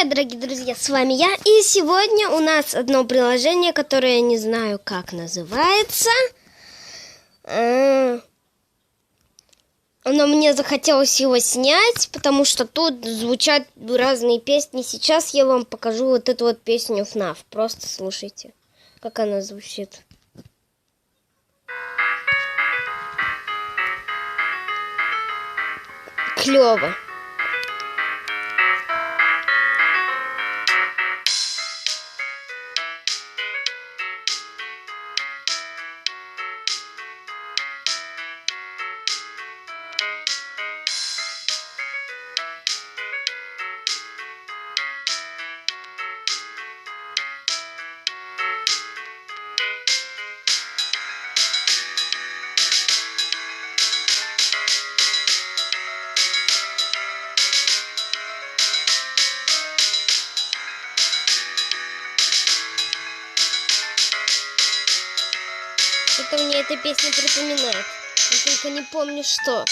Привет, дорогие друзья, с вами я. И сегодня у нас одно приложение, которое я не знаю, как называется. Но мне захотелось его снять, потому что тут звучат разные песни. Сейчас я вам покажу вот эту вот песню FNAF. Просто слушайте, как она звучит. Клево. Что-то мне эта песня припоминает. Я только не помню что.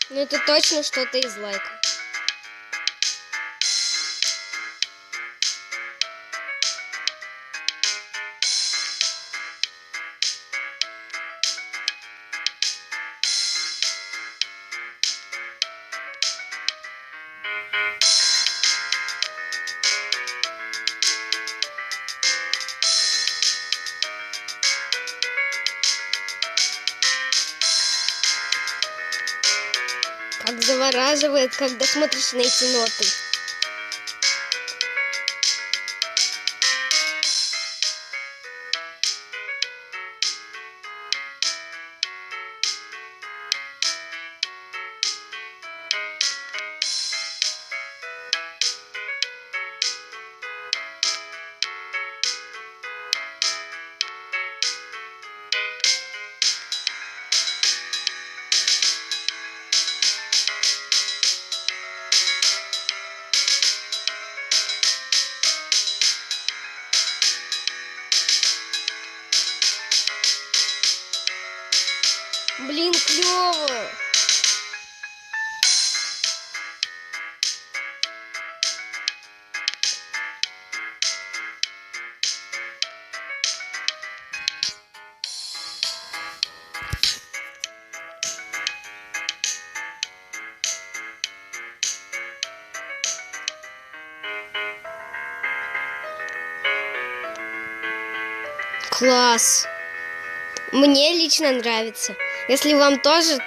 Но это точно что-то из лайка. Как завораживает, когда смотришь на эти ноты. Блин, клево! Класс! Мне лично нравится. Если вам тоже,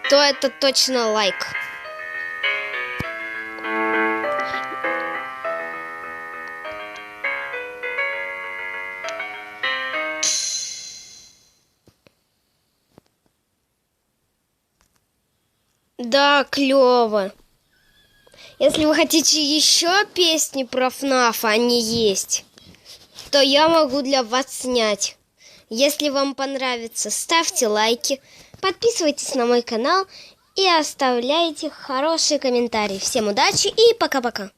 то это точно лайк. Да, клево. Если вы хотите еще песни про FNAF, они есть, то я могу для вас снять. Если вам понравится, ставьте лайки, подписывайтесь на мой канал и оставляйте хорошие комментарии. Всем удачи и пока-пока.